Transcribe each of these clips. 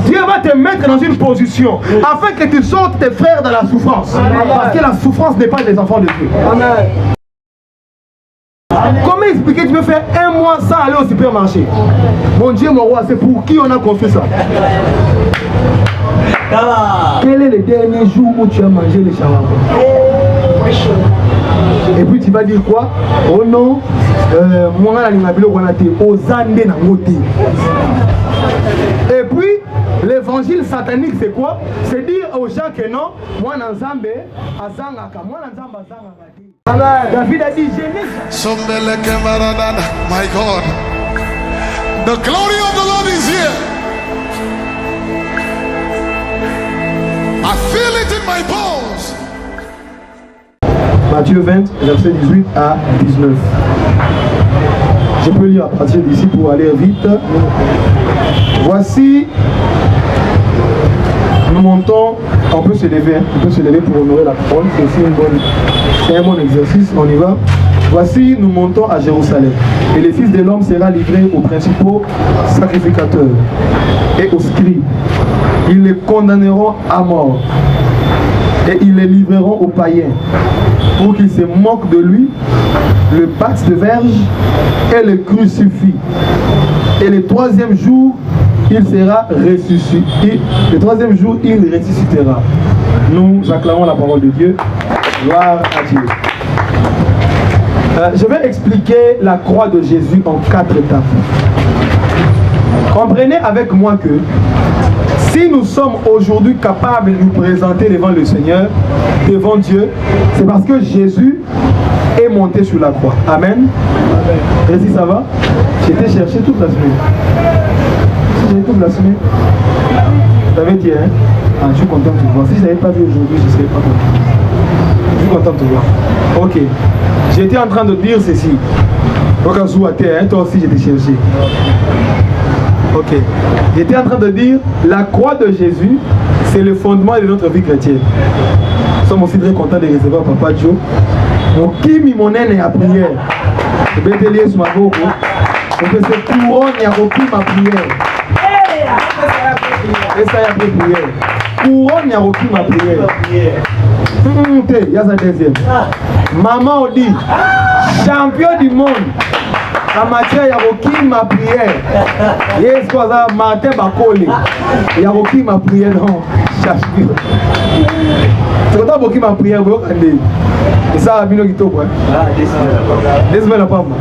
Dieu va te mettre dans une position afin que tu sortes tes frères de la souffrance. Parce que la souffrance n'est pas des enfants de Dieu. Amen. Comment expliquer, tu peux faire un mois sans aller au supermarché? Mon Dieu, mon roi, c'est pour qui on a construit ça? Quel est le dernier jour où tu as mangé les shawarma? Et puis tu vas dire quoi? Oh non, moi et puis l'évangile satanique c'est quoi? C'est dire aux gens que non, moi Nzambe azangaka, moi Nzambe azangaka. David a dit Genèse. My God, the glory of the Lord is here. I feel it in my bones. Matthieu 20, verset 18 à 19. Je peux lire à partir d'ici pour aller vite. Voici, nous montons, on peut se lever, pour honorer la parole, c'est aussi un bon exercice, on y va. Voici, nous montons à Jérusalem, et le Fils de l'homme sera livré aux principaux sacrificateurs et aux scribes. Ils les condamneront à mort, et ils les livreront aux païens, pour qu'ils se moquent de lui, le battent de verge et le crucifient. Et le troisième jour, il sera ressuscité. Le troisième jour, il ressuscitera. Nous acclamons la parole de Dieu. Gloire à Dieu. Je vais expliquer la croix de Jésus en 4 étapes. Comprenez avec moi que si nous sommes aujourd'hui capables de nous présenter devant le Seigneur, devant Dieu, c'est parce que Jésus est monté sur la croix. Amen. Et si ça va? J'étais cherché toute la semaine. Si j'avais toute la semaine, j'avais dit, hein? Ah, je suis content de te voir. Si je n'avais pas vu aujourd'hui, je ne serais pas content. Je suis content de te voir. Ok. J'étais en train de dire ceci. Toi aussi, j'étais cherché. Ok. J'étais en train de dire, la croix de Jésus, c'est le fondement de notre vie chrétienne. Nous sommes aussi très contents de recevoir Papa Joe. Mon kimi mon aine à prière. Je vais te lire sur ma bouche. On peut se couronne et à repris ma prière. Et ça y a pris prière. Couronne et à repris ma prière. Il y a sa deuxième. Maman on dit, champion du monde. En matière, il y a aucune ma prière. Yes, quoi ça, Martin Bakole. Il y a aucune ma prière, non. Champion. C'est quand tu as ma prière, vous avez et ça a bien quitté quoi. Des semaines à pas moi.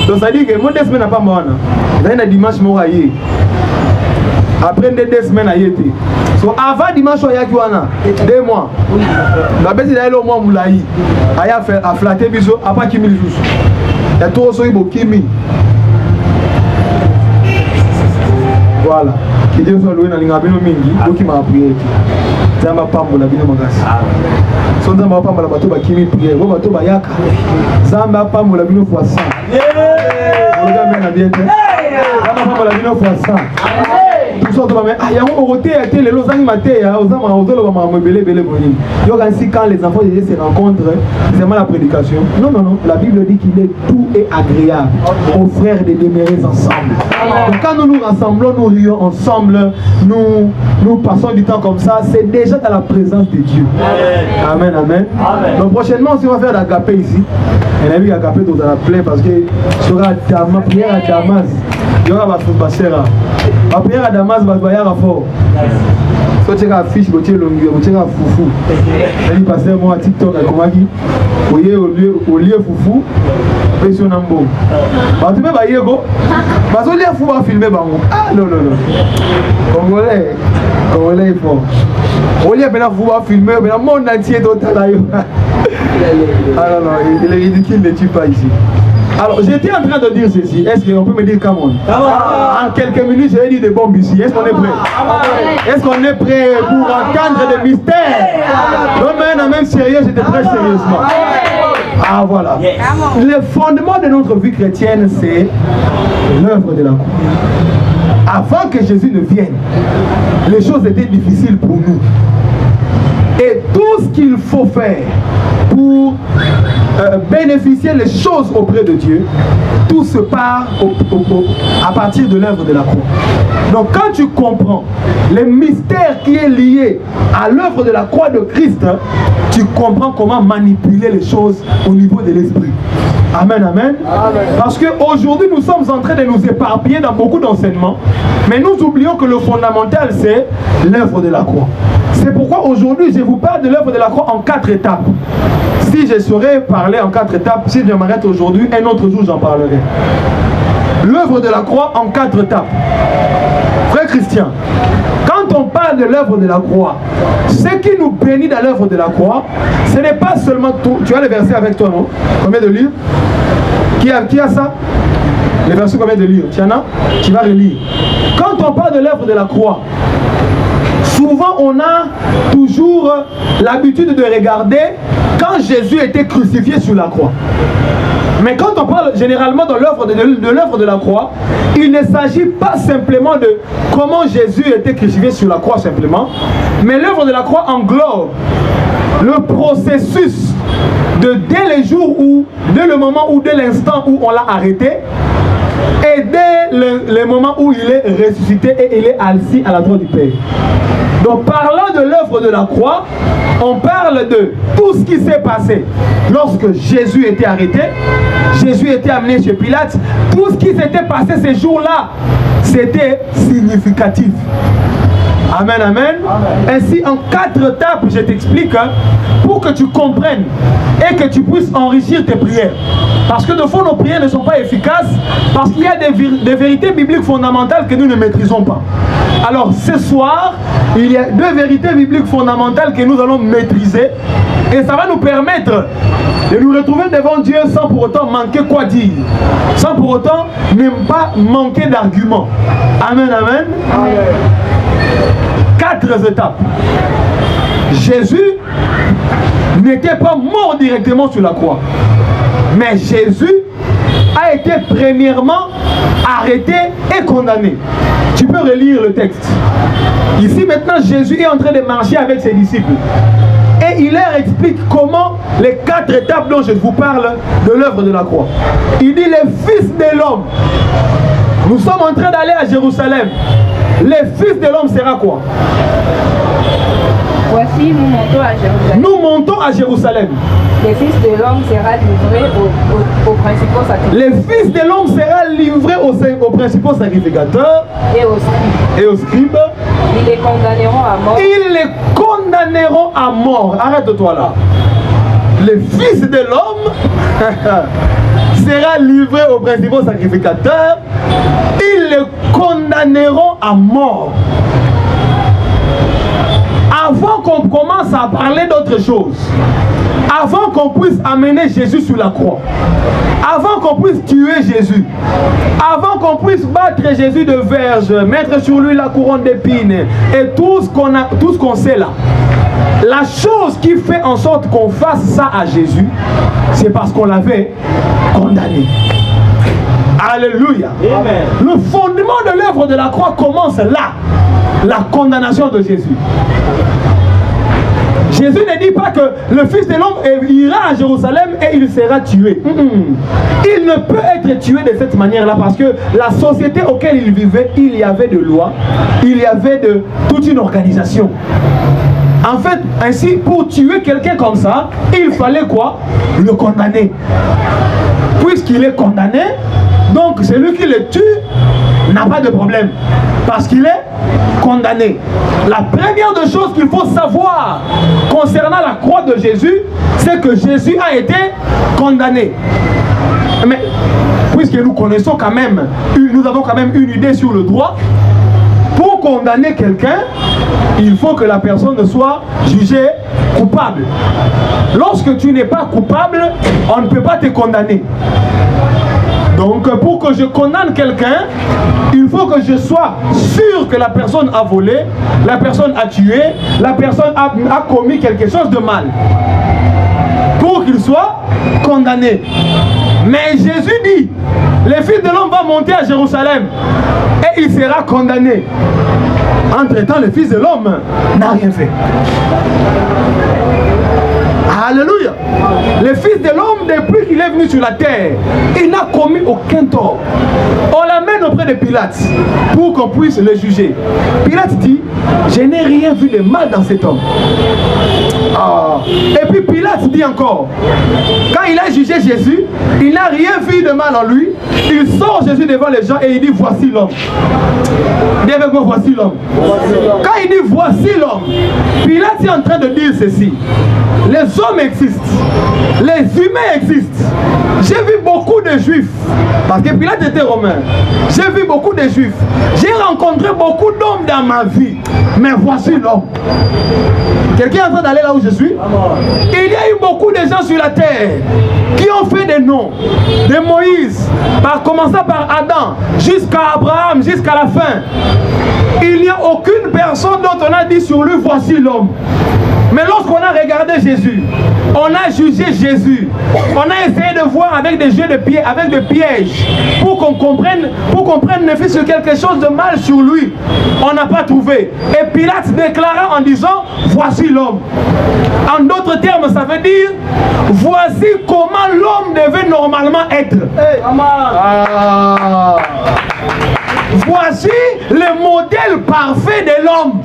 Donc ça dit que moi des semaines à pas moi. Là il y a dimanche moi aïe. Après 2 semaines aïe. So avant dimanche il y a qui wana 2 mois. La bête il a le mois moulaï. Aïe a fait à flatter biso après qui mille jours. Il y a tout ça il faut kimi. Voilà. Qui Dieu soit loué dans l'ingabino mingi, donc il m'a appuyé. Zamba pambola bino magasi. So zamba pambola bato ba kimi prière, bo bato ba yaka. Zamba pambola bino fois 100. Regarde bien bien. Zamba pambola bino fois 100. Tout ça doit ah ya on roté à télé les zangi maté ya ozama ozolo ba mabele bele boni. Yo ainsi quand les enfants de Dieu se rencontrent, c'est vraiment la prédication. Non non non, la Bible dit qu'il est tout et agréable aux frères de demeurer ensemble. Donc quand nous nous rassemblons, nous rions ensemble, nous passons du temps comme ça, c'est déjà dans la présence de Dieu. Amen, amen. Donc prochainement, si on va faire l'agapé ici, il y a un agapé dans la plaie parce que sera ma prière à Damas, il y aura ma footballera. Ma prière à Damas va voyer à fort. So tu as affiche, tu as longueur, tu as foufou. Il passe moi à TikTok à Komaki. Au lieu foufou, et sur Nambo. Bah tu peux pas y aller go. Parce que les fous va filmer bah ah non non non. Congolais il faut. Au lieu de vous va filmer, mais le monde entier total là. Ah non non, il est ridicule ne tue pas ici. Alors j'étais en train de dire ceci. Est-ce qu'on peut me dire come on? En quelques minutes, je vais dire des bombes ici. Est-ce qu'on est prêt? Est-ce qu'on est prêt pour entendre des mystères? Non, même sérieux, j'étais très sérieusement. Ah voilà. Le fondement de notre vie chrétienne, c'est l'œuvre de la croix. Avant que Jésus ne vienne, les choses étaient difficiles pour nous. Et tout ce qu'il faut faire pour bénéficier les choses auprès de Dieu, tout se part à partir de l'œuvre de la croix. Donc quand tu comprends les mystères qui est lié à l'œuvre de la croix de Christ, tu comprends comment manipuler les choses au niveau de l'esprit. Amen, amen. Parce qu'aujourd'hui, nous sommes en train de nous éparpiller dans beaucoup d'enseignements, mais nous oublions que le fondamental, c'est l'œuvre de la croix. C'est pourquoi aujourd'hui, je vous parle de l'œuvre de la croix en 4 étapes. Si je saurais parler en 4 étapes, si je m'arrête aujourd'hui, un autre jour, j'en parlerai. L'œuvre de la croix en 4 étapes. Frère Christian, quand on parle de l'œuvre de la croix, ce qui nous bénit dans l'œuvre de la croix, ce n'est pas seulement tout. Tu as les versets avec toi, non? Combien de livres? Qui a ça? Les versets, combien de livres? Tu en as? Tu vas relire. Quand on parle de l'œuvre de la croix, souvent on a toujours l'habitude de regarder quand Jésus était crucifié sur la croix. Mais quand on parle généralement de l'œuvre de la croix, il ne s'agit pas simplement de comment Jésus était crucifié sur la croix simplement, mais l'œuvre de la croix englobe le processus de dès le jour où, dès le moment où, dès l'instant où on l'a arrêté, et dès le moment où il est ressuscité et il est assis à la droite du Père. Donc parlant de l'œuvre de la croix, on parle de tout ce qui s'est passé lorsque Jésus était arrêté, Jésus était amené chez Pilate, tout ce qui s'était passé ces jours-là, c'était significatif. Amen, amen. Ainsi, en 4 étapes, je t'explique, pour que tu comprennes et que tu puisses enrichir tes prières. Parce que de fond, nos prières ne sont pas efficaces, parce qu'il y a des vérités bibliques fondamentales que nous ne maîtrisons pas. Alors, ce soir, il y a 2 vérités bibliques fondamentales que nous allons maîtriser, et ça va nous permettre de nous retrouver devant Dieu sans pour autant manquer quoi dire, sans pour autant ne pas manquer d'arguments. Amen, amen. Amen. 4 étapes. Jésus n'était pas mort directement sur la croix, mais Jésus a été premièrement arrêté et condamné. Tu peux relire le texte. Ici maintenant, Jésus est en train de marcher avec ses disciples et il leur explique comment les 4 étapes dont je vous parle de l'œuvre de la croix. Il dit: les fils de l'homme, nous sommes en train d'aller à Jérusalem. Les fils de l'homme sera quoi? Voici, nous montons à Jérusalem. Nous montons à Jérusalem. Les fils de l'homme sera livré aux principaux sacrificateurs. Les fils de l'homme sera livré aux principaux sacrificateurs et aux scribes. Ils les condamneront à mort. Ils les condamneront à mort. Arrête-toi là. Les fils de l'homme sera livré aux principaux sacrificateurs. Ils les condamneront à mort. Avant qu'on commence à parler d'autre chose, avant qu'on puisse amener Jésus sur la croix, avant qu'on puisse tuer Jésus, avant qu'on puisse battre Jésus de verge, mettre sur lui la couronne d'épines et tout ce qu'on sait là, la chose qui fait en sorte qu'on fasse ça à Jésus, c'est parce qu'on l'avait condamné. Alléluia. Amen. Le fondement de l'œuvre de la croix commence là, la condamnation de Jésus. Jésus ne dit pas que le Fils de l'homme ira à Jérusalem et il sera tué. Il ne peut être tué de cette manière-là parce que la société auquel il vivait, il y avait de lois, il y avait toute une organisation. En fait, ainsi, pour tuer quelqu'un comme ça, il fallait quoi? Le condamner. Puisqu'il est condamné, donc celui qui le tue n'a pas de problème. Parce qu'il est condamné. La première des choses qu'il faut savoir concernant la croix de Jésus, c'est que Jésus a été condamné. Mais puisque nous connaissons quand même, nous avons quand même une idée sur le droit, pour condamner quelqu'un, il faut que la personne soit jugée coupable. Lorsque tu n'es pas coupable, on ne peut pas te condamner. Donc pour que je condamne quelqu'un, il faut que je sois sûr que la personne a volé, la personne a tué, la personne a commis quelque chose de mal. Pour qu'il soit condamné. Mais Jésus dit, le Fils de l'homme va monter à Jérusalem et il sera condamné. Entre-temps, le Fils de l'homme n'a rien fait. Alléluia. Le Fils de l'homme, depuis qu'il est venu sur la terre, il n'a commis aucun tort. On l'amène auprès de Pilate pour qu'on puisse le juger. Pilate dit, je n'ai rien vu de mal dans cet homme. Et puis Pilate dit encore, quand il a jugé Jésus, il n'a rien vu de mal en lui. Il sort Jésus devant les gens et il dit, voici l'homme. Dis avec moi, voici l'homme. Quand il dit, voici l'homme, Pilate est en train de dire ceci. Les hommes existent, les humains existent. J'ai vu beaucoup de juifs, parce que Pilate était romain. J'ai vu beaucoup de juifs. J'ai rencontré beaucoup d'hommes dans ma vie. Mais voici l'homme. Quelqu'un est en train d'aller là où je suis? Il y a eu beaucoup de gens sur la terre qui ont fait des noms de Moïse, par commençant par Adam jusqu'à Abraham, jusqu'à la fin. Il n'y a aucune personne dont on a dit sur lui, voici l'homme. Mais lorsqu'on a regardé Jésus, on a jugé Jésus, on a essayé de voir avec des jeux de pieds, avec des pièges, pour qu'on comprenne ne fût-ce que quelque chose de mal sur lui. On n'a pas trouvé. Et Pilate déclara en disant, voici l'homme. En d'autres termes, ça veut dire, voici comment l'homme devait normalement être. Voici le modèle parfait de l'homme.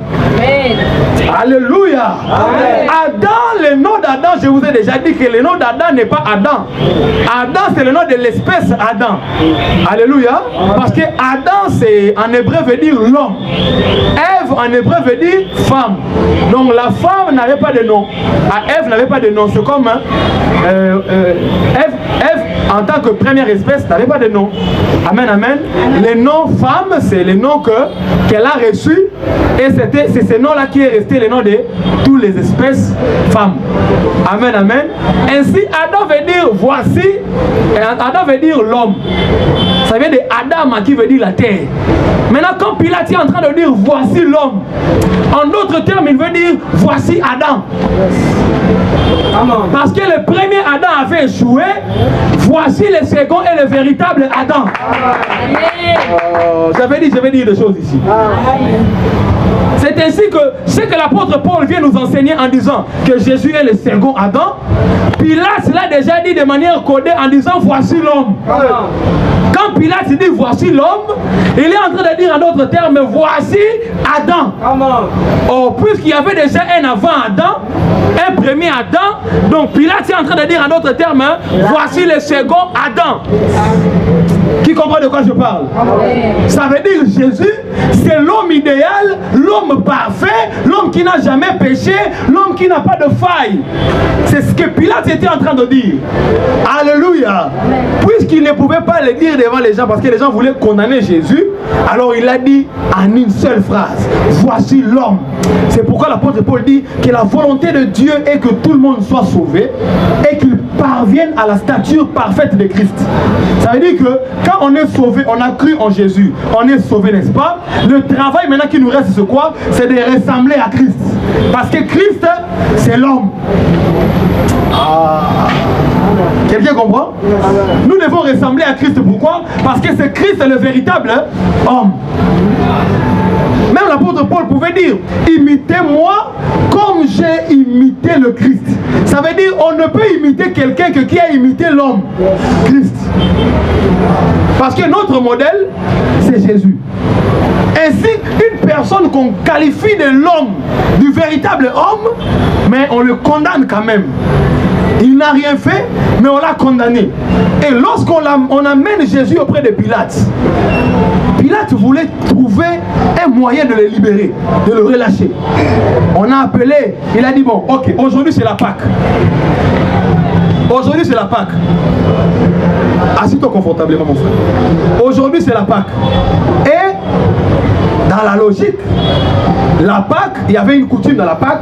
Alléluia. Amen. Adam, le nom d'Adam, je vous ai déjà dit que le nom d'Adam n'est pas Adam. Adam, c'est le nom de l'espèce Adam. Alléluia. Parce que Adam, c'est en hébreu veut dire l'homme. Ève, en hébreu veut dire femme. Donc la femme n'avait pas de nom. Ève n'avait pas de nom. C'est comme Ève, en tant que première espèce, n'avait pas de nom. Amen, amen. Le nom femme, c'est le nom qu'elle a reçu. Et c'est ce nom-là qui est resté le nom de toutes les espèces femmes. Amen, amen. Ainsi, Adam veut dire voici. Adam veut dire l'homme. Ça vient de Adam qui veut dire la terre. Maintenant, quand Pilate est en train de dire voici l'homme, en d'autres termes, il veut dire voici Adam. Parce que le premier Adam avait échoué, voici le second et le véritable Adam. J'avais dit des choses ici. C'est ainsi que ce que l'apôtre Paul vient nous enseigner en disant que Jésus est le second Adam, Pilate l'a déjà dit de manière codée en disant voici l'homme. Quand Pilate dit voici l'homme, il est en train de dire en d'autres termes voici Adam. Oh, puisqu'il y avait déjà un avant Adam, un premier Adam, donc Pilate est en train de dire en d'autres termes voici le second Adam. Qui comprend de quoi je parle? Ça veut dire Jésus, c'est l'homme idéal, l'homme parfait, l'homme qui n'a jamais péché, l'homme qui n'a pas de faille. C'est ce que Pilate était en train de dire. Alléluia. Puisqu'il ne pouvait pas le dire devant les gens parce que les gens voulaient condamner Jésus, alors il a dit en une seule phrase, voici l'homme. C'est pourquoi l'apôtre Paul dit que la volonté de Dieu est que tout le monde soit sauvé et qu'il parvienne à la stature parfaite de Christ. Ça veut dire que quand on est sauvé, on a cru en Jésus, on est sauvé, n'est-ce pas? Le travail maintenant qui nous reste, c'est quoi? C'est de ressembler à Christ. Parce que Christ, c'est l'homme. Quelqu'un comprend? Nous devons ressembler à Christ. Pourquoi? Parce que c'est Christ le véritable homme. Même l'apôtre Paul pouvait dire, imitez-moi comme j'ai imité le Christ. Ça veut dire, on ne peut imiter quelqu'un que qui a imité l'homme, Christ. Parce que notre modèle, c'est Jésus. Ainsi, une personne qu'on qualifie de l'homme, du véritable homme, mais on le condamne quand même. Il n'a rien fait, mais on l'a condamné. Et lorsqu'on amène Jésus auprès de Pilate, Pilate voulait trouver un moyen de le libérer, de le relâcher. On a appelé, il a dit bon, ok, aujourd'hui c'est la Pâque. Aujourd'hui c'est la Pâque. Assis-toi confortablement mon frère. Aujourd'hui c'est la Pâque. Et dans la logique, la Pâque, il y avait une coutume dans la Pâque,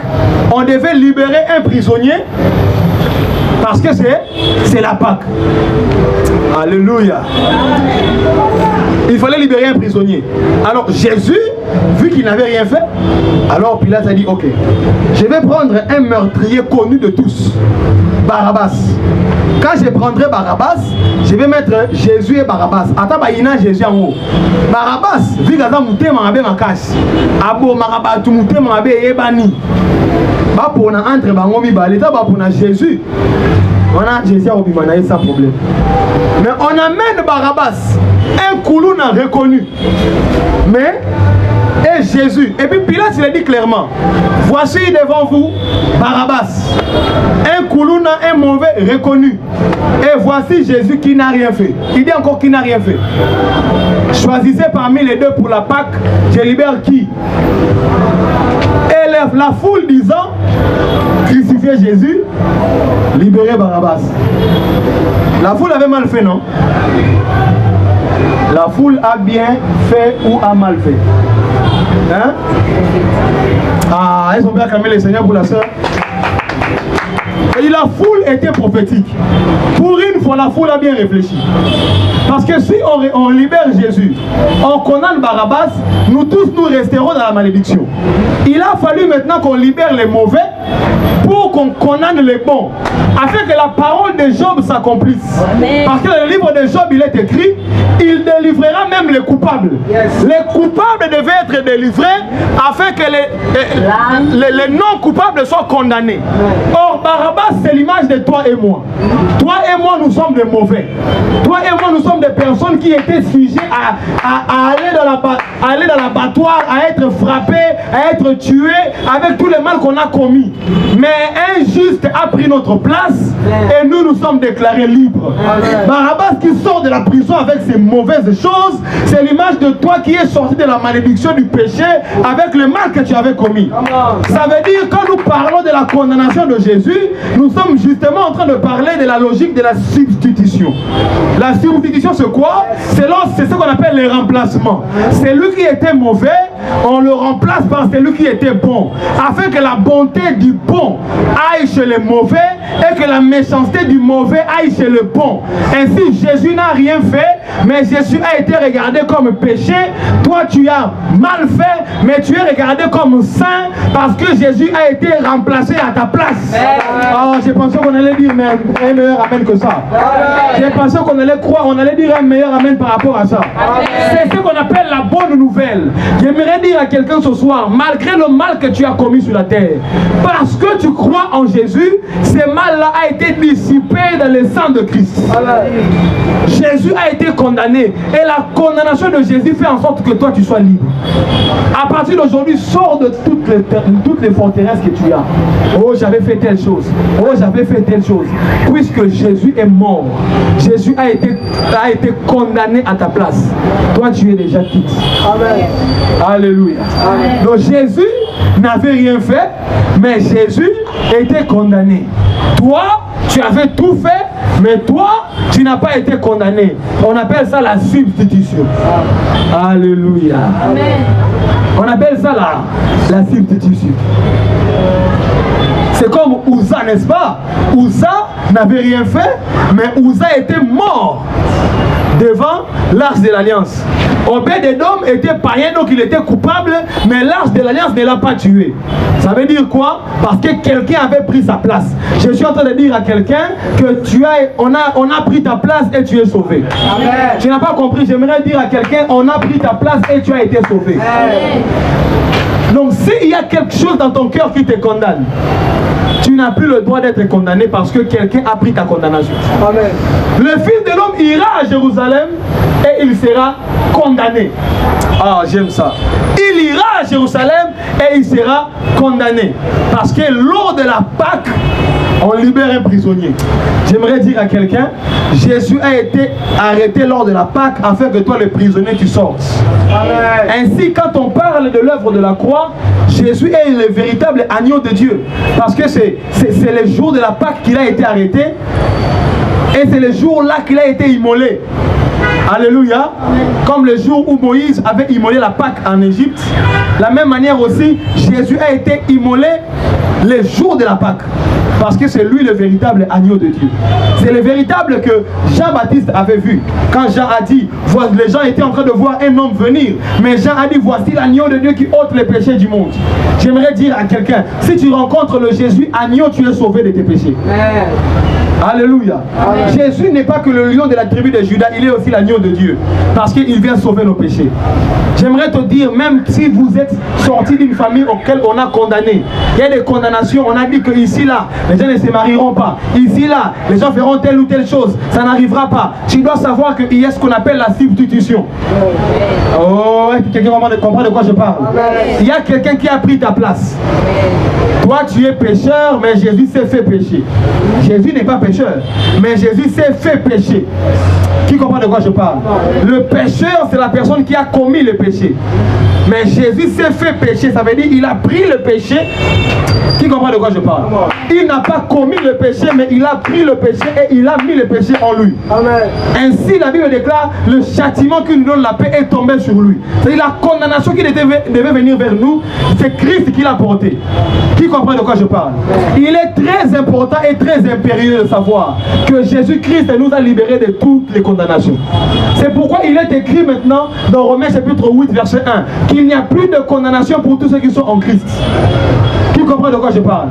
on devait libérer un prisonnier parce que c'est la Pâque. Alléluia. Il fallait libérer un prisonnier. Alors Jésus, vu qu'il n'avait rien fait, alors Pilate a dit, ok, je vais prendre un meurtrier connu de tous, Barabbas. Quand je prendrai Barabbas, je vais mettre Jésus et Barabbas. Attends, il y a Jésus en haut. Barabbas, vu qu'il a mouté, il a casse. Abo, Barabbas, tout mouté, il a bani. Pour entre Bangomi, l'État va pour Jésus. On a Jésus au Bimanaï sans problème. Mais on amène Barabbas, un coulou n'a reconnu. Mais, et Jésus. Et puis Pilate, il a dit clairement, voici devant vous Barabbas, un coulou n'a un mauvais reconnu. Et voici Jésus qui n'a rien fait. Il dit encore qu'il n'a rien fait. Choisissez parmi les deux pour la Pâque, je libère qui? Et la foule disant, crucifiez Jésus, libérez Barabbas. La foule avait mal fait, non? La foule a bien fait ou a mal fait? Hein? Ah, ils ont bien calmé le Seigneur pour la sœur. Et la foule était prophétique. Pour une fois, la foule a bien réfléchi. Parce que si on libère Jésus, on condamne Barabbas, nous tous nous resterons dans la malédiction. Il a fallu maintenant qu'on libère les mauvais pour qu'on condamne les bons, afin que la parole de Job s'accomplisse. Parce que dans le livre de Job, il est écrit, il délivrera même les coupables. Les coupables devaient être délivrés afin que les non-coupables soient condamnés. Or, Barabbas, c'est l'image de toi et moi. Toi et moi, nous sommes des mauvais. Toi et moi, nous sommes des personnes qui étaient sujettes à aller dans l'abattoir, à être frappés, à être tués avec tous les mal qu'on a commis. Mais un juste a pris notre place et nous sommes déclarés libres. Barabbas qui sort de la prison avec ses mauvaises choses, c'est l'image de toi qui est sorti de la malédiction du péché avec le mal que tu avais commis. Ça veut dire quand nous parlons de la condamnation de Jésus, nous sommes justement en train de parler de la logique de la substitution. La substitution c'est quoi? C'est ce qu'on appelle le remplacement. Celui qui était mauvais, on le remplace par celui qui était bon, afin que la bonté du bon aille chez le mauvais et que la méchanceté du mauvais aille chez le bon. Ainsi Jésus n'a rien fait, mais Jésus a été regardé comme péché. Toi tu as mal fait, mais tu es regardé comme saint parce que Jésus a été remplacé à ta place. Oh, j'ai pensé qu'on allait dire un meilleur amen que ça. J'ai pensé qu'on allait croire, on allait dire un meilleur amen par rapport à ça. C'est ce qu'on appelle la bonne nouvelle. J'aimerais dire à quelqu'un ce soir, malgré le mal que tu as commis sur la terre, parce que tu crois en Jésus, ce mal-là a été dissipé dans le sang de Christ. Jésus a été condamné et la condamnation de Jésus fait en sorte que toi tu sois libre. À partir d'aujourd'hui, sors de toutes les forteresses que tu as. Oh, j'avais fait telle chose. Oh, j'avais fait telle chose. Puisque Jésus est mort, Jésus a été condamné à ta place. Toi, tu es déjà quitte. Amen. Alléluia. Amen. Donc Jésus n'avait rien fait, mais Jésus était condamné. Toi, tu avais tout fait, mais toi, tu n'as pas été condamné. On appelle ça la substitution. Alléluia. Amen. On appelle ça la substitution. C'est comme Uza, n'est-ce pas? Uza n'avait rien fait, mais Uza était mort devant l'arche de l'alliance. Obed-Edom était païen, donc il était coupable, mais l'arche de l'alliance ne l'a pas tué. Ça veut dire quoi? Parce que quelqu'un avait pris sa place. Je suis en train de dire à quelqu'un que on a pris ta place et tu es sauvé. Amen. Tu n'as pas compris? J'aimerais dire à quelqu'un, on a pris ta place et tu as été sauvé. Amen. Donc s'il y a quelque chose dans ton cœur qui te condamne, tu n'as plus le droit d'être condamné parce que quelqu'un a pris ta condamnation. Amen. Le Fils de l'homme ira à Jérusalem et il sera condamné. Ah, j'aime ça. Il ira à Jérusalem et il sera condamné. Parce que lors de la Pâque, on libère un prisonnier. J'aimerais dire à quelqu'un, Jésus a été arrêté lors de la Pâque afin que toi, le prisonnier, tu sortes. Amen. Ainsi, quand on parle de l'œuvre de la croix, Jésus est le véritable agneau de Dieu. Parce que c'est le jour de la Pâque qu'il a été arrêté. Et c'est le jour-là qu'il a été immolé. Alléluia. Amen. Comme le jour où Moïse avait immolé la Pâque en Égypte, de la même manière aussi, Jésus a été immolé les jours de la Pâque. Parce que c'est lui le véritable agneau de Dieu. C'est le véritable que Jean-Baptiste avait vu. Quand Jean a dit, les gens étaient en train de voir un homme venir. Mais Jean a dit, voici l'agneau de Dieu qui ôte les péchés du monde. J'aimerais dire à quelqu'un, si tu rencontres le Jésus agneau, tu es sauvé de tes péchés. Amen. Alléluia. Amen. Jésus n'est pas que le lion de la tribu de Judas, il est aussi l'agneau de Dieu. Parce qu'il vient sauver nos péchés. J'aimerais te dire, même si vous êtes sorti d'une famille auquel on a condamné, il y a des condamnations, on a dit que ici là, les gens ne se marieront pas. Ici là, les gens feront telle ou telle chose. Ça n'arrivera pas. Tu dois savoir qu'il y a ce qu'on appelle la substitution. Oh, quelqu'un comprend de quoi je parle? Il y a quelqu'un qui a pris ta place. Toi, tu es pécheur, mais Jésus s'est fait pécher. Jésus n'est pas pécheur, mais Jésus s'est fait pécher. Qui comprend de quoi je parle? Le pécheur, c'est la personne qui a commis le péché. Mais Jésus s'est fait pécher, ça veut dire qu'il a pris le péché. Qui comprend de quoi je parle? Il n'a pas commis le péché, mais il a pris le péché et il a mis le péché en lui. Amen. Ainsi, la Bible déclare, le châtiment qui nous donne la paix est tombé sur lui. C'est-à-dire la condamnation qui devait venir vers nous, c'est Christ qui l'a porté. Qui comprend de quoi je parle? Il est très important et très impérieux de savoir que Jésus-Christ nous a libérés de toutes les condamnations. C'est pourquoi il est écrit maintenant dans Romains chapitre 8 verset 1 qu'il n'y a plus de condamnation pour tous ceux qui sont en Christ. Qui comprend de quoi je parle?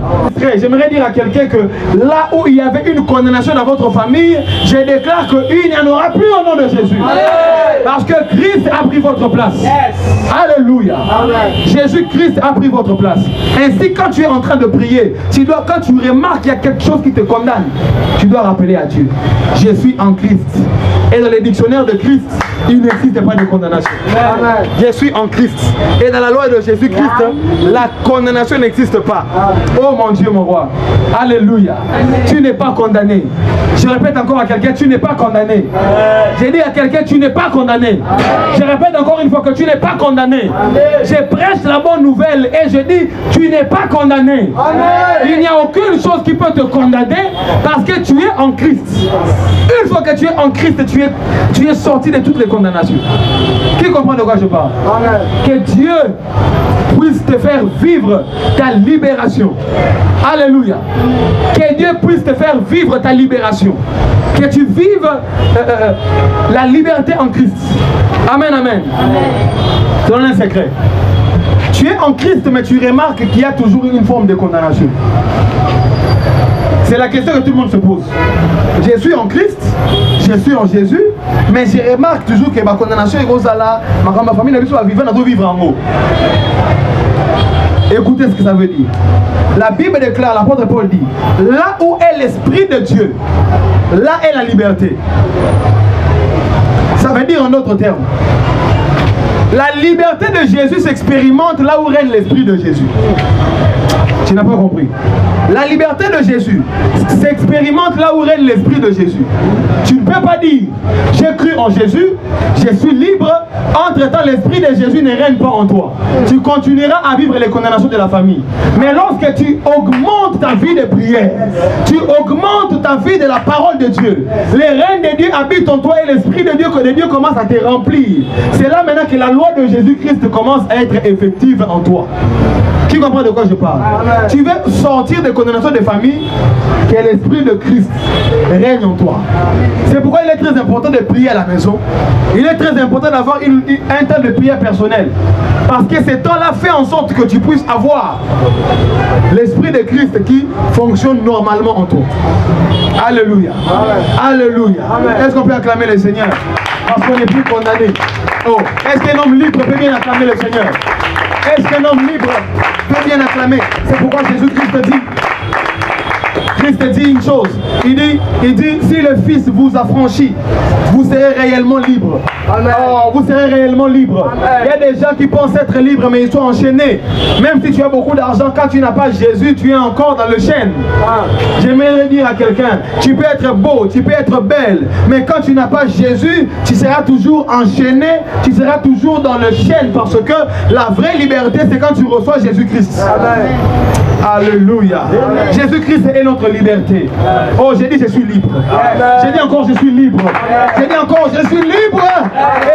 J'aimerais dire à quelqu'un que là où il y avait une condamnation dans votre famille, je déclare qu'il n'y en aura plus au nom de Jésus. Parce que Christ a pris votre place. Alléluia. Jésus-Christ a pris votre place. Ainsi, quand tu es en train de prier, quand tu remarques qu'il y a quelque chose qui te condamne, tu dois rappeler à Dieu, je suis en Christ. Et dans les dictionnaires de Christ, il n'existe pas de condamnation. Amen. Je suis en Christ. Et dans la loi de Jésus-Christ, la condamnation n'existe pas. Oh mon Dieu, mon roi. Alléluia. Tu n'es pas condamné. Je répète encore à quelqu'un, tu n'es pas condamné. J'ai dit à quelqu'un, tu n'es pas condamné. Je répète encore une fois que tu n'es pas condamné. Je prêche la bonne nouvelle et je dis, tu n'es pas condamné. Il n'y a aucune chose qui peut te condamner parce que tu es en Christ. Une fois que tu es en Christ, tu es sorti de toutes les condamnations. Qui comprend de quoi je parle? Que Dieu puisse te faire vivre ta libération. Alléluia. Que Dieu puisse te faire vivre ta libération. Que tu vives la liberté en Christ. Amen, amen. Je te donne un secret. Tu es en Christ, mais tu remarques qu'il y a toujours une forme de condamnation. C'est la question que tout le monde se pose. Je suis en Christ, je suis en Jésus, mais je remarque toujours que ma condamnation est grosse là, ma famille n'a pas vivre en haut. Écoutez ce que ça veut dire. La Bible déclare, l'apôtre Paul dit, là où est l'Esprit de Dieu, là est la liberté. Ça veut dire en d'autres termes, la liberté de Jésus s'expérimente là où règne l'Esprit de Jésus. Tu n'as pas compris. La liberté de Jésus s'expérimente là où règne l'Esprit de Jésus. Tu ne peux pas dire, j'ai cru en Jésus, je suis libre, entre-temps l'Esprit de Jésus ne règne pas en toi. Tu continueras à vivre les condamnations de la famille. Mais lorsque tu augmentes ta vie de prière, tu augmentes ta vie de la parole de Dieu, les règnes de Dieu habitent en toi et l'Esprit de Dieu commence à te remplir. C'est là maintenant que la loi de Jésus-Christ commence à être effective en toi. Qui comprend de quoi je parle? Amen. Tu veux sortir des condamnations de famille, que l'Esprit de Christ règne en toi. C'est pourquoi il est très important de prier à la maison. Il est très important d'avoir un temps de prière personnel. Parce que ce temps-là fait en sorte que tu puisses avoir l'Esprit de Christ qui fonctionne normalement en toi. Alléluia. Amen. Alléluia. Est-ce qu'on peut acclamer le Seigneur? Parce qu'on n'est plus condamné. Oh, est-ce qu'un homme libre peut bien acclamer le Seigneur? Est-ce qu'un homme libre peut bien acclamer? C'est pourquoi Jésus-Christ dit une chose. Il dit, si le Fils vous affranchit, vous serez réellement libre. Oh, vous serez réellement libre. Il y a des gens qui pensent être libres, mais ils sont enchaînés. Même si tu as beaucoup d'argent, quand tu n'as pas Jésus, tu es encore dans le chêne. J'aimerais dire à quelqu'un, tu peux être beau, tu peux être belle, mais quand tu n'as pas Jésus, tu seras toujours enchaîné, tu seras toujours dans le chêne, parce que la vraie liberté, c'est quand tu reçois Jésus-Christ. Alléluia. Jésus-Christ est notre liberté. Oh, j'ai dit je suis libre. J'ai dit encore je suis libre. J'ai dit encore je suis libre.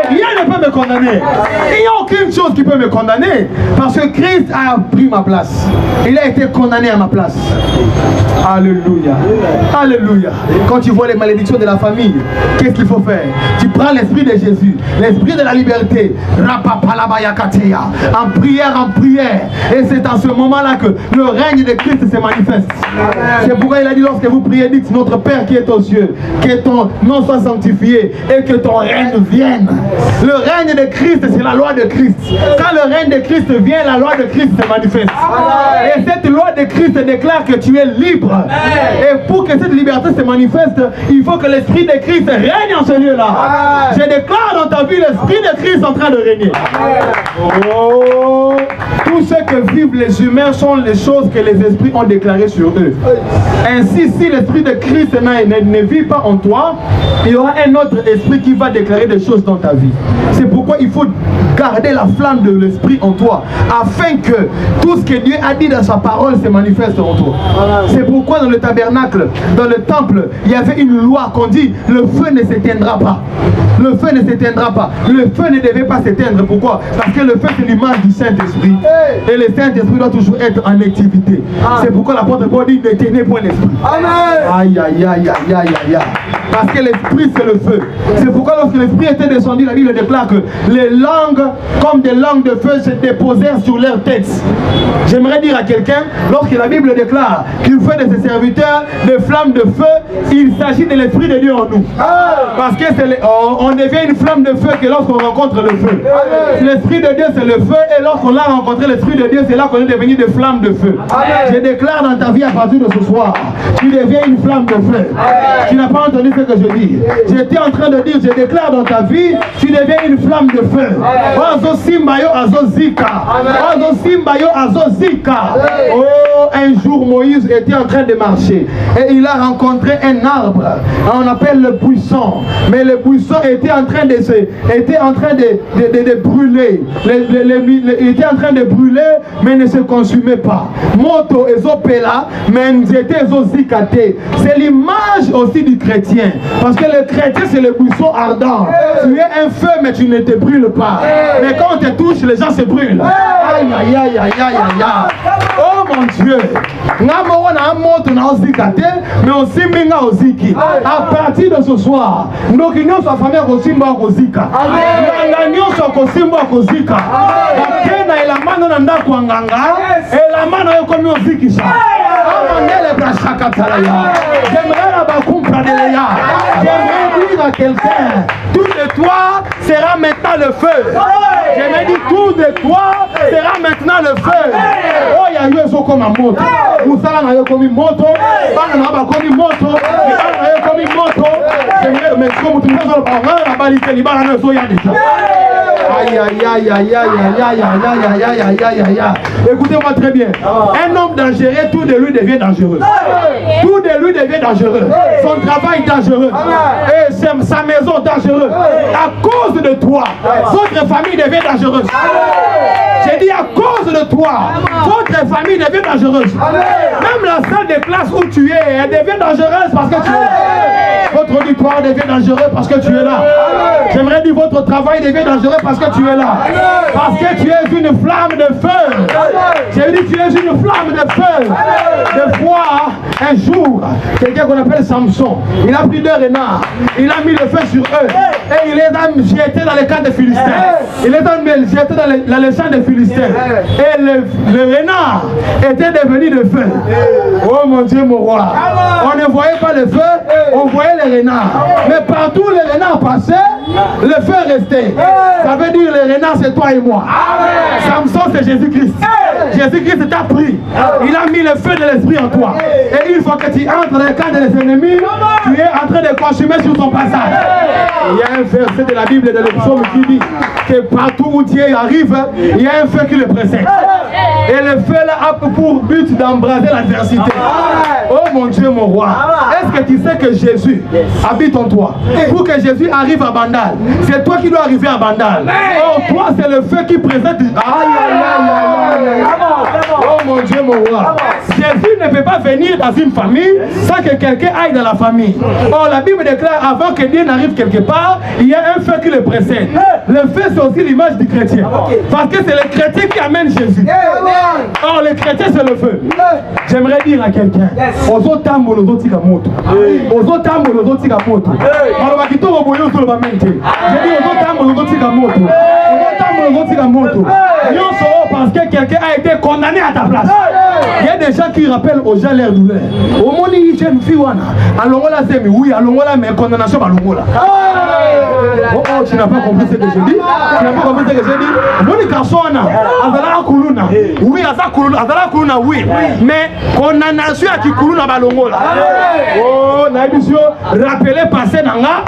Et rien ne peut me condamner. Il n'y a aucune chose qui peut me condamner. Parce que Christ a pris ma place. Il a été condamné à ma place. Alléluia. Alléluia. Quand tu vois les malédictions de la famille, qu'est-ce qu'il faut faire? Tu prends l'esprit de Jésus, l'esprit de la liberté. En prière. Et c'est en ce moment-là que le règne de Christ se manifeste. C'est pourquoi il a dit lorsque vous priez, dites notre Père qui est aux cieux, que ton nom soit sanctifié et que ton règne vienne. Le règne de Christ, c'est la loi de Christ. Quand le règne de Christ vient, la loi de Christ se manifeste. Et cette loi de Christ déclare que tu es libre. Et pour que cette liberté se manifeste, il faut que l'esprit de Christ règne en ce lieu-là. Je déclare dans ta vie l'esprit de Christ en train de régner. Oh, tout ce que vivent les humains sont les choses que les esprits ont déclarées sur eux. Ainsi, si l'esprit de Christ ne vit pas en toi, il y aura un autre esprit qui va déclarer des choses dans ta vie. C'est pourquoi il faut garder la flamme de l'esprit en toi, afin que tout ce que Dieu a dit dans sa parole se manifeste en toi. C'est pourquoi dans le tabernacle, dans le temple, il y avait une loi qu'on dit le feu ne s'éteindra pas. Le feu ne s'éteindra pas. Le feu ne devait pas s'éteindre. Pourquoi? Parce que le feu c'est l'image du Saint-Esprit. Et le Saint-Esprit doit toujours être en activité. C'est pourquoi l'apôtre Paul dit n'éteignez point l'esprit. Aïe aïe aïe aïe aïe aïe. Parce que l'esprit c'est le feu. C'est pourquoi lorsque l'esprit était descendu, la Bible déclare que les langues comme des langues de feu se déposèrent sur leurs têtes. J'aimerais dire à quelqu'un, lorsque la Bible déclare qu'il fait de ses serviteurs des flammes de feu, il s'agit de l'esprit de Dieu en nous. Parce que on devient une flamme de feu que lorsqu'on rencontre le feu. L'esprit de Dieu c'est le feu, et lorsqu'on a rencontré l'esprit de Dieu, c'est là qu'on est devenu des flammes de feu. Je déclare dans ta vie à partir de ce soir, tu deviens une flamme de feu. Tu n'as pas entendu ce que je dis. J'étais en train de dire, je déclare dans ta vie, tu deviens une flamme de feu. Ozo simbayo azo zika. Ozo simbayo azo zika. Oh, un jour Moïse était en train de marcher et il a rencontré un arbre. On appelle le buisson. Mais le buisson était en train de brûler. Il était en train de brûler, mais ne se consumait pas. Moto ezopela, mais était ezozikate. C'est l'image aussi du chrétien. Parce que le chrétien c'est le buisson ardent. Tu es un feu mais tu ne te brûles pas. Mais quand on te touche, les gens se brûlent. Aïe aïe aïe aïe aïe aïe. Oh mon Dieu. Mais on s'y à partir de ce soir, nous qui nous sommes famille au Simba au Zika. Nous sommes au Simba au Zika. Et la main on anda kwanganga et la main on comme au Zikisha. J'aimerais dire à quelqu'un, tout de toi sera maintenant le feu. J'aimerais dire tout de toi sera maintenant le feu. Oh, il y a eu ça comme un moto. Vous savez, il y a comme une moto. Il y a comme une moto. Il y a comme une moto. Mais comme tu ne sais pas, on va baliser les balles dans le soya déjà. Aïe aïe aïe aïe aïe aïe aïe aïe aïe aïe aïe aïe. Écoutez-moi très bien. Un homme dangereux, tout de lui devient dangereux. Tout de lui devient dangereux. Son travail dangereux. Et sa maison dangereuse. À cause de toi, votre famille devient dangereuse. J'ai dit à cause de toi, votre famille devient dangereuse. Même la salle de classe où tu es, elle devient dangereuse parce que tu es là. Votre auditoire devient dangereux parce que tu es là. J'aimerais dire votre travail devient dangereux parce que tu es là. Parce que tu es une flamme de feu. J'ai dit tu es une flamme de feu. Des fois, un jour, quelqu'un qu'on appelle Samson, il a pris deux renards, il a mis le feu sur eux et il les a jetés dans les camps des Philistins. Il les a jetés dans les champs des Philistins. Et le renard était devenu de feu. Oh mon Dieu, mon roi. On ne voyait pas le feu, on voyait les renards. Mais partout les renards passaient, le feu restait. Ça veut dire les renards c'est toi et moi. Samson c'est Jésus-Christ. Jésus-Christ t'a pris. Il a mis le feu de l'esprit en toi. Et une fois que tu entres dans le camp des ennemis, tu es en train de consumer sur ton passage. Il y a un verset de la Bible de l'Epsaume qui dit que partout où Dieu arrive, il y a un feu qui le précède. Et le feu là a pour but d'embraser l'adversité. Oh mon Dieu, mon roi. Est-ce que tu sais que Jésus habite en toi? Pour que Jésus arrive à Bandal, c'est toi qui dois arriver à Bandal. Oh, toi c'est le feu qui présente. Aïe, aïe, aïe, aïe, aïe. Oh mon mon Dieu, mon roi. Jésus ne peut pas venir dans une famille sans que quelqu'un aille dans la famille. Or, la Bible déclare, avant que Dieu n'arrive quelque part, il y a un feu qui le précède. Le feu, c'est aussi l'image du chrétien. Parce que c'est le chrétien qui amène Jésus. Or, le chrétien, c'est le feu. J'aimerais dire à quelqu'un, ozo tambo lozo tika moto. Ozo tambo lozo tika moto. Alors, kitoko boyo sur le bamente. J'ai dit ozo tambo lozo tika moto. Ozo tambo lozo tika moto. Parce que quelqu'un a été condamné à ta place. Il y a des gens qui rappellent aux gens leur douleur. Au monde, il y a une fille, allons-la, c'est oui, allons-la, mais condamnation, allons-la. Oh, tu n'as pas compris ce que je dis? Tu n'as pas compris ce que je dis? Monica Sona, Azala Kuluna. Oui, Azala Kuluna, oui. Mais condamnation à qui Kuluna Balongola. Oh, Naïbisio, rappelez passé Nanga,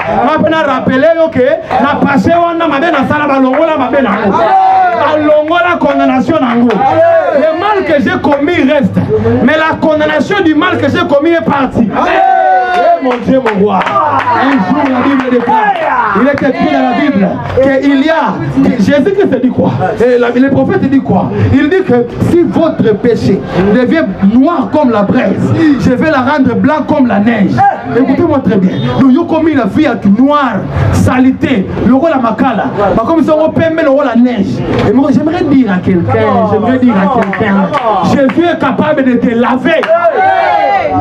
rappelez, ok, la passé, on a ma belle à Sala Balongola, ma belle à Balongola, condamnation Nango. Le mal que j'ai commis reste, mais la condamnation du mal que j'ai commis est partie. Oh mon Dieu, mon roi. Un jour, la Bible déclare, il est écrit dans la Bible qu'il y a, Jésus-Christ dit quoi? Le prophète dit quoi? Il dit que si votre péché devient noir comme la braise, je vais la rendre blanc comme la neige. Écoutez-moi très bien. Nous avons commis la vie noire, salité, le rôle à Makala, comme ils ont permis le rôle à neige. Et moi, j'aimerais dire à quelqu'un, Jésus est capable de te laver.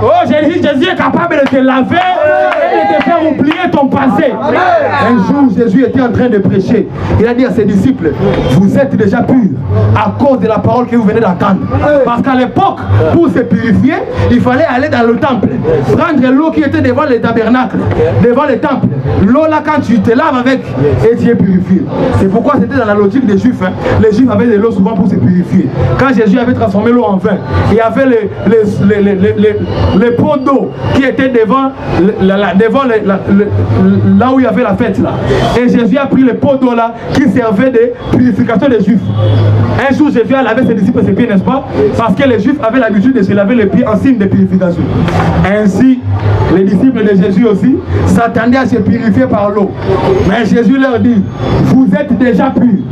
Oh, Jésus est capable de te laver et de te faire oublier ton passé. Un jour, Jésus était en train de prêcher. Il a dit à ses disciples, vous êtes déjà purs à cause de la parole que vous venez d'entendre. Parce qu'à l'époque, pour se purifier, il fallait aller dans le temple, prendre l'eau qui était devant le tabernacle, devant le temple. L'eau là, quand tu te laves avec, et tu es purifié. C'est pourquoi c'était dans la logique des Juifs. Hein. Les Juifs avaient de l'eau souvent pour se purifier. Quand Jésus avait transformé l'eau en vin, il y avait les pots d'eau qui étaient devant, là où il y avait la fête là. Et Jésus a pris les pots d'eau là qui servaient de purification des Juifs. Un jour, Jésus a lavé ses disciples ses pieds, n'est-ce pas? Parce que les Juifs avaient l'habitude de se laver les pieds en signe de purification. Ainsi, les disciples de Jésus aussi s'attendaient à se purifier par l'eau. Mais Jésus leur dit, vous êtes déjà purs.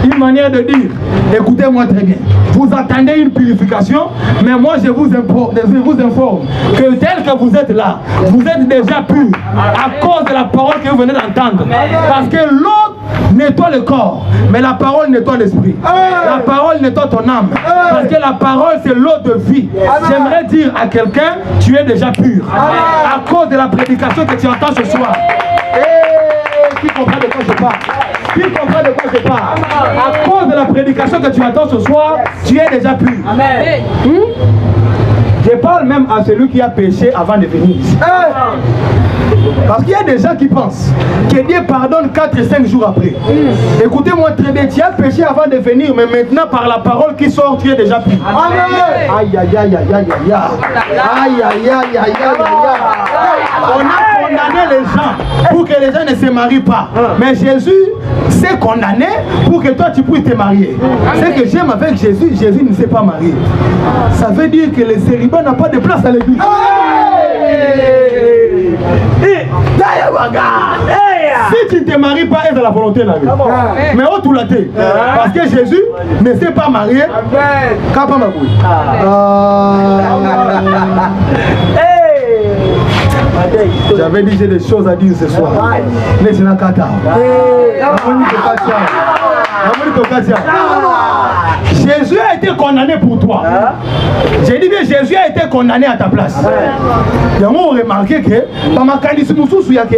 Une manière de dire, écoutez-moi très bien, vous attendez une purification, mais moi je vous informe que tel que vous êtes là, vous êtes déjà purs à cause de la parole que vous venez d'entendre. Parce que l'eau nettoie le corps, mais la parole nettoie l'esprit. La parole nettoie ton âme. Parce que la parole c'est l'eau de vie. J'aimerais dire à quelqu'un, tu es déjà pur. À cause de la prédication que tu entends ce soir. Qui comprend de quoi je parle? Qui comprend de quoi je parle? À cause de la prédication que tu entends ce soir, tu es déjà pur. Amen. Je parle même à celui qui a péché avant de venir ici. Parce qu'il y a des gens qui pensent que Dieu pardonne 4 et 5 jours après. Écoutez-moi très bien, tu as péché avant de venir, mais maintenant par la parole qui sort, tu es déjà pur. Aïe, aïe, aïe, aïe, aïe, aïe, aïe. Aïe, aïe, aïe, aïe, aïe, aïe. On a condamné les gens pour que les gens ne se marient pas. Mais Jésus s'est condamné pour que toi tu puisses te marier. C'est que j'aime avec Jésus, Jésus ne s'est pas marié. Ça veut dire que le célibat n'a pas de place à l'église. Si tu ne te maries pas, est de la volonté de la vie. Mais où tu l'as été? Parce que Jésus ne s'est pas marié. J'avais dit j'ai des choses à dire ce soir. Jésus a été condamné pour toi. J'ai dit que Jésus a été condamné à ta place. Et on a remarqué que dans ma candidature, il y a que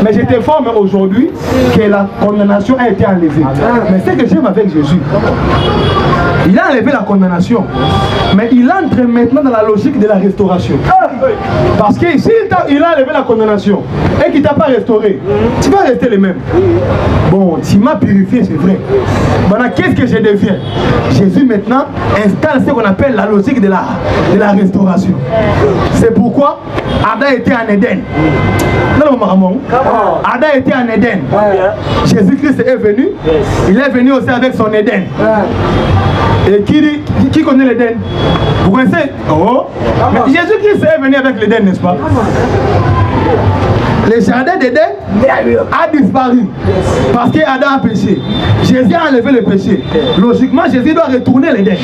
mais je t'informe aujourd'hui que la condamnation a été enlevée. Mais c'est que j'aime avec Jésus. Il a enlevé la condamnation, mais il entre maintenant dans la logique de la restauration. Parce que s'il a enlevé la condamnation et qu'il ne t'a pas restauré, tu vas rester le même. Bon, tu m'as purifié, c'est vrai. Maintenant, qu'est-ce que je deviens? Jésus maintenant installe ce qu'on appelle la logique de la restauration. C'est pourquoi Adam était en Éden. Non, maman. Adam était en Éden. Jésus-Christ est venu. Il est venu aussi avec son Éden. Et qui connaît l'Éden? Vous connaissez? Oh. Mais Jésus-Christ est venu avec l'Éden, n'est-ce pas? Le jardin d'Éden a disparu parce qu'Adam a péché. Jésus a enlevé le péché. Logiquement, Jésus doit retourner l'Éden.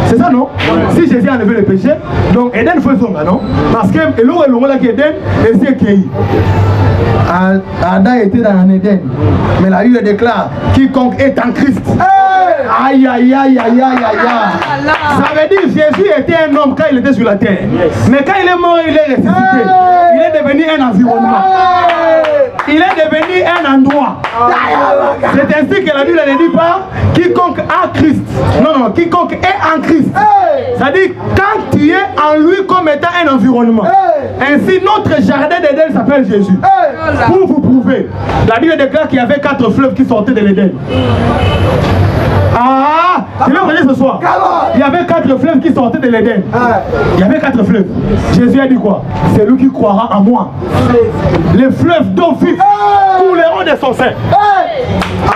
C'est ça, non? Si Jésus a enlevé le péché, donc Éden fait son, non? Parce que l'eau est Éden et c'est qui? Adam était dans l'Éden. Mais la Bible déclare quiconque est en Christ. Aïe, aïe, aïe, aïe, aïe, aïe. Ça veut dire Jésus était un homme quand il était sur la terre. Mais quand il est mort, il est ressuscité. Il est devenu un environnement. Il est devenu un endroit. C'est ainsi que la Bible ne dit pas quiconque a Christ. Non, non, quiconque est en Christ. C'est-à-dire quand tu es en lui comme étant un environnement. Ainsi, notre jardin d'Éden s'appelle Jésus. Pour vous prouver, la Bible déclare qu'il y avait 4 fleuves qui sortaient de l'Éden. Ah, je vais vous dire ce soir. Il y avait 4 fleuves qui sortaient de l'Éden. Il y avait 4 fleuves. Jésus a dit quoi? C'est lui qui croira en moi. Les fleuves d'eau vive couleront de son sein.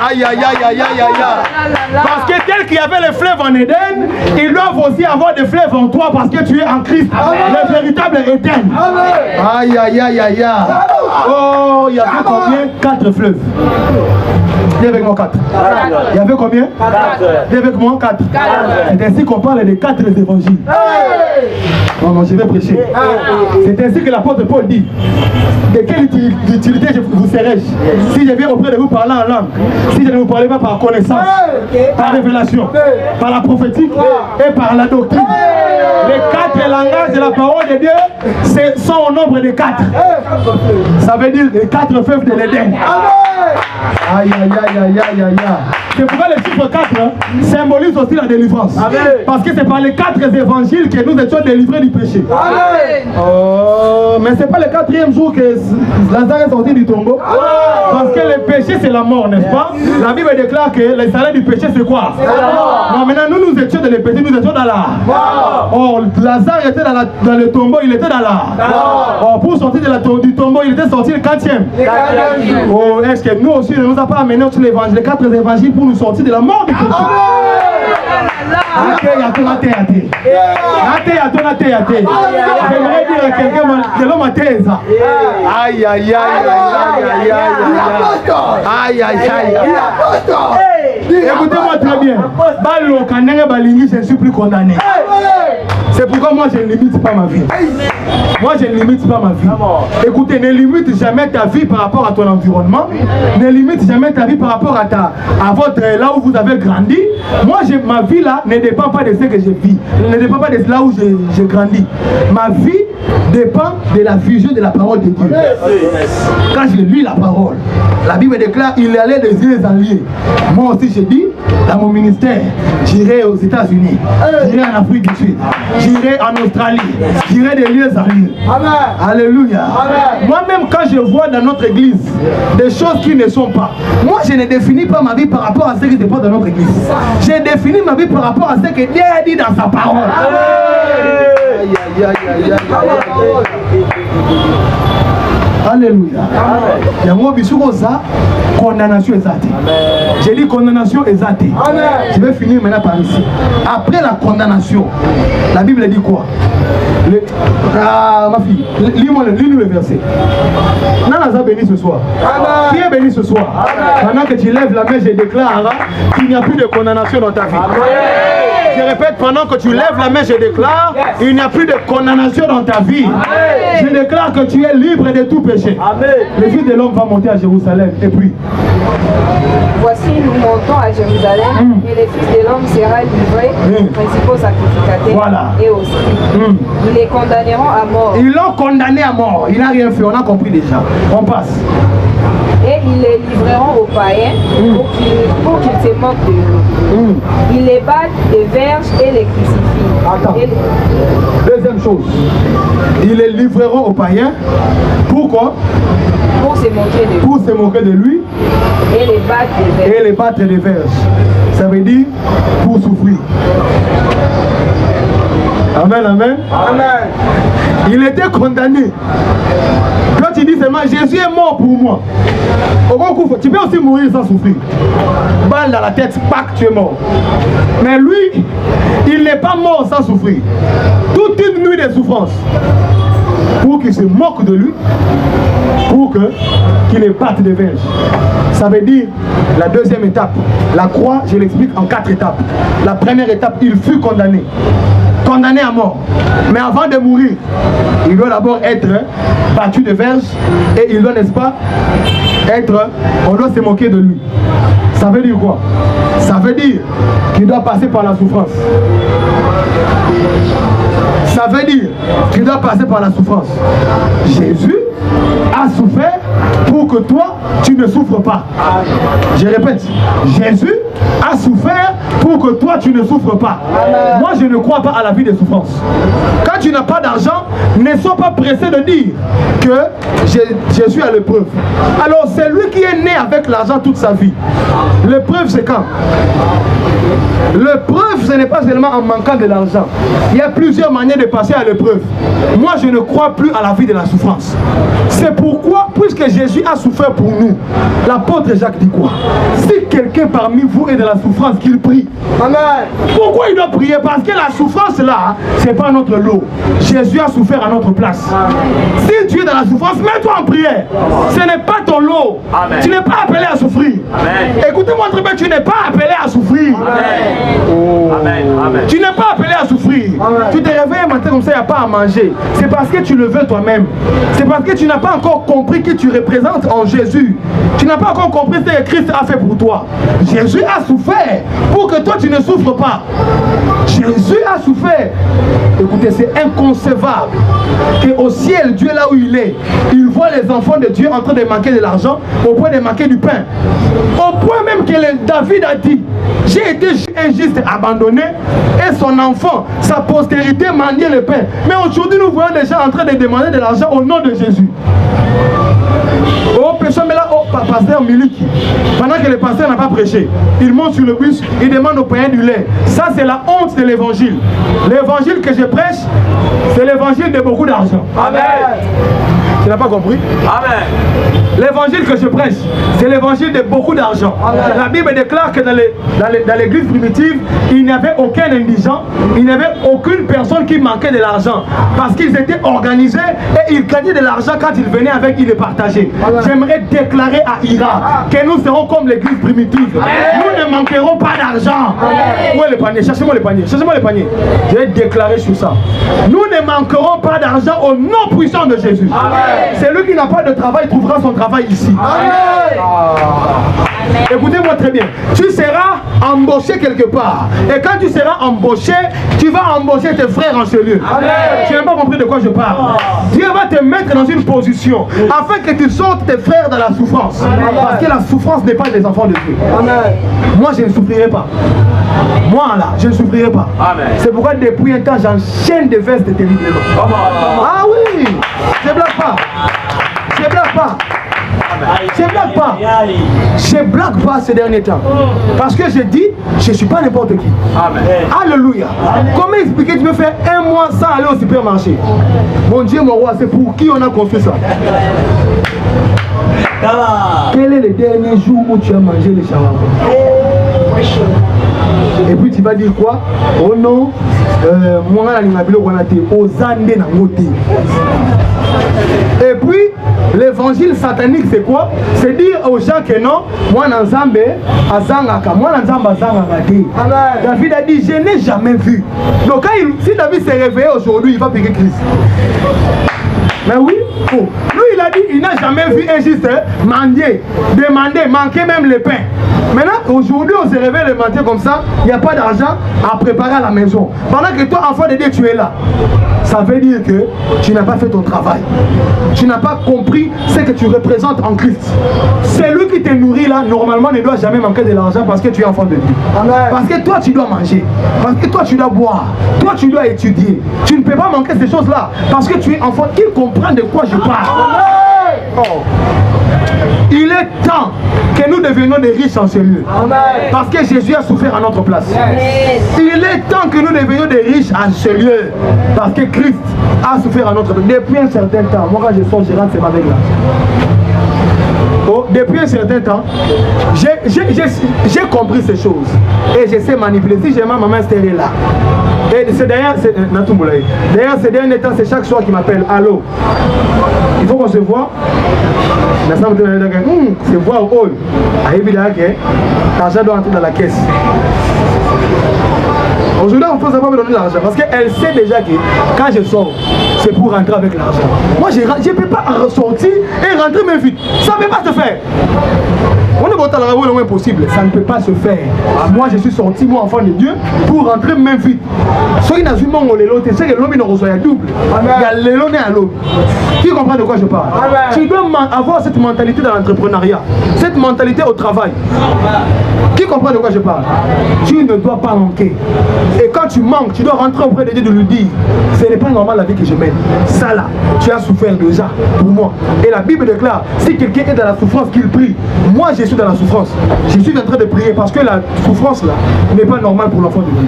Aïe, aïe, aïe, aïe, aïe, aïe. Parce que tel qu'il y avait les fleuves en Éden, ils doivent aussi avoir des fleuves en toi parce que tu es en Christ, le véritable Éden. Aïe, aïe, aïe, aïe, aïe. Oh, il y avait combien? 4 fleuves. Dis avec moi 4. Il y avait combien? 4. Dis avec moi 4. C'est ainsi qu'on parle des 4 évangiles. Non, non, je vais prêcher. C'est ainsi que l'apôtre Paul dit. De quelle utilité vous serais-je si je viens auprès de vous parler en langue, si je ne vous parlais pas par connaissance, par révélation, par la prophétique et par la doctrine. Les 4 langages de la parole de Dieu sont au nombre de 4. Ça veut dire les 4 fleuves de l'Éden. Aïe, aïe, aïe, aïe, aïe, aïe. C'est pourquoi le chiffre 4 symbolise aussi la délivrance. Parce que c'est par les 4 évangiles que nous étions délivrés du péché. Mais c'est pas le 4e jour que Lazare est sorti du tombeau. Parce que le péché c'est la mort, n'est-ce pas? La Bible déclare que le salaire du péché c'est quoi? Non, maintenant nous étions dans le péché, nous étions dans la mort. Oh, Lazare était dans le tombeau, il était dans la mort. Oh, pour sortir du tombeau, il était sorti le 4e. Oh, est-ce que nous aussi ne nous a pas amené sur l'évangile, les 4 évangiles pour nous sortir de la mort du péché? J'aimerais dire à quelqu'un de l'homme à thèse. Aïe, aïe, aïe, aïe, aïe, aïe, aïe, aïe. Écoutez-moi très bien. Je ne suis plus condamné. C'est pourquoi moi je ne limite pas ma vie. Moi je ne limite pas ma vie. Écoutez, ne limite jamais ta vie par rapport à ton environnement. Ne limite jamais ta vie par rapport à votre là où vous avez grandi. Moi ma vie là ne dépend pas de ce que je vis. Ne dépend pas de là où j'ai grandi. Ma vie dépend de la vision de la parole de Dieu. Quand je lis la parole, la Bible déclare il allait des yeux en lieu. Moi aussi je dis dans mon ministère, j'irai aux États-Unis, j'irai en Afrique du Sud, j'irai en Australie, j'irai des lieux en lieu. Alléluia. Moi-même quand je vois dans notre église des choses qui ne sont pas, moi je ne définis pas ma vie par rapport à ce qui se passe dans notre église. J'ai défini ma vie par rapport à ce que Dieu a dit dans sa parole. Aïe, aïe, aïe, aïe, aïe. Alléluia. Il y a moi condamnation exatée. J'ai dit condamnation exatée. Je vais finir maintenant par ici. Après la condamnation, la Bible dit quoi? Ma fille, lis-nous le verset. Nana béni ce soir. Qui est béni ce soir? Pendant que tu lèves la main, je déclare qu'il n'y a plus de condamnation dans ta vie. Je répète, pendant que tu lèves la main, je déclare il n'y a plus de condamnation dans ta vie. Je déclare que tu es libre de tout péché. Le Fils de l'homme va monter à Jérusalem. Et puis voici, nous montons à Jérusalem et le Fils de l'homme sera livré aux principaux sacrificateurs. Voilà. Et aussi. Ils les condamneront à mort. Ils l'ont condamné à mort. Il n'a rien fait, on a compris déjà. On passe. Et ils les livreront aux païens pour qu'ils se moquent de eux. Ils les battent des verges et les crucifient. Attends. Deuxième chose. Ils les livreront aux païens. Pourquoi? Pour se moquer de lui. Pour se moquer de lui. Et les battre des verges. Et les battre des verges. Ça veut dire pour souffrir. Amen, amen. Amen. Il était condamné. Quand tu dis seulement Jésus est mort pour moi, tu peux aussi mourir sans souffrir. Balle dans la tête, pack, tu es mort. Mais lui, il n'est pas mort sans souffrir. Toute une nuit de souffrance. pour qu'ils se moquent de lui, pour qu'il les batte des verges. Ça veut dire la deuxième étape. La croix, je l'explique en 4 étapes. La première étape, il fut condamné. Condamné à mort. Mais avant de mourir, il doit d'abord être battu de verges et il doit, n'est-ce pas, on doit se moquer de lui. Ça veut dire quoi? Ça veut dire qu'il doit passer par la souffrance. Ça veut dire qu'il doit passer par la souffrance. Jésus a souffert pour que toi, tu ne souffres pas. Je répète, Jésus a souffert pour que toi, tu ne souffres pas. Moi, je ne crois pas à la vie de souffrance. Quand tu n'as pas d'argent, ne sois pas pressé de dire que Jésus a l'épreuve. Alors, c'est lui qui est né avec l'argent toute sa vie. L'épreuve, c'est quand? L'épreuve, ce n'est pas seulement en manquant de l'argent. Il y a plusieurs manières de passer à l'épreuve. Moi, je ne crois plus à la vie de la souffrance. C'est pourquoi, puisque Jésus a souffert pour nous, l'apôtre Jacques dit quoi? Si quelqu'un parmi vous est de la souffrance, qu'il prie. Amen. Pourquoi il doit prier? Parce que la souffrance là, c'est pas notre lot. Jésus a souffert à notre place. Si tu es dans la souffrance, mets-toi en prière. Ce n'est pas ton lot. Amen. Tu n'es pas appelé à souffrir. Écoutez-moi très bien, tu n'es pas appelé à souffrir. Amen. Oh. Amen. Amen. Tu n'es pas appelé à souffrir. Amen. Tu te réveilles un matin comme ça, il n'y a pas à manger. C'est parce que tu le veux toi-même. C'est parce que tu n'as pas encore compris que tu représentes en Jésus. Tu n'as pas encore compris ce que Christ a fait pour toi. Jésus a souffert pour que toi tu ne souffres pas. Jésus a souffert. Écoutez, c'est inconcevable qu'au ciel, Dieu là où il est, il voit les enfants de Dieu en train de manquer de l'argent au point de manquer du pain. Au point même que David a dit, j'ai été injuste abandonné et son enfant, sa postérité mendiait le pain. Mais aujourd'hui nous voyons des gens en train de demander de l'argent au nom de Jésus. Oh, pécheur, mais là, oh, pasteur Miliki, pendant que le pasteur n'a pas prêché, il monte sur le bus, il demande au païen du lait. Ça, c'est la honte de l'évangile. L'évangile que je prêche, c'est l'évangile de beaucoup d'argent. Amen. Tu n'as pas compris? Amen. L'évangile que je prêche, c'est l'évangile de beaucoup d'argent. La Bible déclare que dans l'église primitive, il n'y avait aucun indigent, il n'y avait aucune personne qui manquait de l'argent. Parce qu'ils étaient organisés et ils gagnaient de l'argent quand ils venaient avec, ils le partageaient. J'aimerais déclarer à Ira que nous serons comme l'église primitive. Nous ne manquerons pas d'argent. Où est le panier? Cherchez-moi le panier. Cherchez-moi le panier. Je vais déclarer sur ça. Nous ne manquerons pas d'argent au nom puissant de Jésus. Celui qui n'a pas de travail trouvera son travail ici. Amen. Écoutez-moi très bien. Tu seras embauché quelque part. Et quand tu seras embauché, tu vas embaucher tes frères en ce lieu. Amen. Tu n'as pas compris de quoi je parle. Dieu va te mettre dans une position afin que tu sortes tes frères dans la souffrance. Parce que la souffrance n'est pas des enfants de Dieu. Amen. Moi, je ne souffrirai pas. Moi, là, je ne souffrirai pas. C'est pourquoi depuis un temps, j'enchaîne des vestes terriblement. Ah oui, je ne blague pas. Je ne blague pas. Je ne blague pas. Je ne blague pas ces derniers temps. Parce que je dis, je ne suis pas n'importe qui. Amen. Alléluia. Comment expliquer, tu peux faire un mois sans aller au supermarché? Mon Dieu, mon roi, c'est pour qui on a construit ça? Quel est le dernier jour où tu as mangé les shawarma? Et puis tu vas dire quoi? Oh non, moi et puis l'évangile satanique c'est quoi? C'est dire aux gens que non, moi Nzambe azangaka, moi Nzambe azangaka. David a dit je n'ai jamais vu. Donc quand si David s'est réveillé aujourd'hui, il va payer Christ. Mais oui, oh. Lui il a dit il n'a jamais vu un juste mendier, demander, manquer même le pain. Maintenant, aujourd'hui, on se réveille le matin comme ça, il n'y a pas d'argent à préparer à la maison. Pendant que toi, enfant de Dieu, tu es là. Ça veut dire que tu n'as pas fait ton travail. Tu n'as pas compris ce que tu représentes en Christ. Celui qui te nourrit là, normalement, ne doit jamais manquer de l'argent parce que tu es enfant de Dieu. Amen. Parce que toi, tu dois manger. Parce que toi, tu dois boire. Toi, tu dois étudier. Tu ne peux pas manquer ces choses-là parce que tu es enfant. Il comprend de quoi je parle. Oh. Il est temps que nous devenions des riches en ce lieu. Parce que Jésus a souffert à notre place. Il est temps que nous devenions des riches en ce lieu. Parce que Christ a souffert à notre place. Depuis un certain temps, moi quand je sors, je rentre, c'est avec l'argent. Oh, depuis un certain temps, j'ai compris ces choses. Et je sais manipuler. Si j'ai ma maman installée là. Et c'est d'ailleurs, ces derniers temps, c'est chaque soir qui m'appelle. Allô, il faut qu'on se voit. Se voir au hall. L'argent doit entrer dans la caisse. Aujourd'hui, on ne peut pas me donner l'argent parce qu'elle sait déjà que quand je sors, c'est pour rentrer avec l'argent. Moi, je ne peux pas ressortir et rentrer même vite. Ça ne peut pas se faire. On ne peut pas le moins possible. Ça ne peut pas se faire. Moi, je suis sorti, moi, enfant de Dieu, pour rentrer même vite. Ceux qui n'ont pas les lots, c'est que l'homme ne reçoit double. Il y a les lots à l'eau. Qui comprend de quoi je parle? Tu dois avoir cette mentalité dans l'entrepreneuriat, cette mentalité au travail. Qui comprend de quoi je parle? Tu ne dois pas manquer. Et quand tu manques, tu dois rentrer auprès de Dieu de lui dire, ce n'est pas normal la vie que je mène. Ça là, tu as souffert déjà pour moi. Et la Bible déclare, si quelqu'un est dans la souffrance, qu'il prie. Moi, je suis dans la souffrance. Je suis en train de prier parce que la souffrance là n'est pas normale pour l'enfant de Dieu.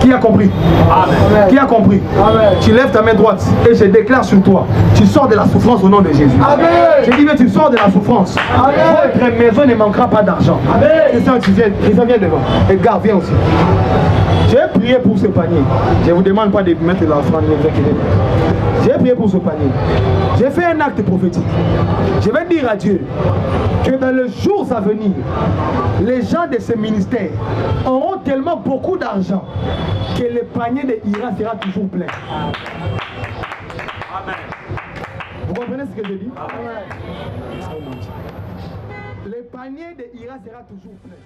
Qui a compris? Amen. Qui a compris? Amen. Tu lèves ta main droite et je déclare sur toi, tu sors de la souffrance au nom de Jésus. Amen. Je dis, mais tu sors de la souffrance. Amen. Votre maison ne manquera pas d'argent. Christian, tu viens devant. Edgar, viens aussi. J'ai prié pour ce panier. Je ne vous demande pas de mettre l'offrande, ne vous inquiétez pas. J'ai prié pour ce panier. J'ai fait un acte prophétique. Je vais dire à Dieu que dans les jours à venir, les gens de ce ministère auront tellement beaucoup d'argent que le panier de Ira sera toujours plein. Amen. Vous comprenez ce que je dis? Amen. Le panier de Ira sera toujours plein.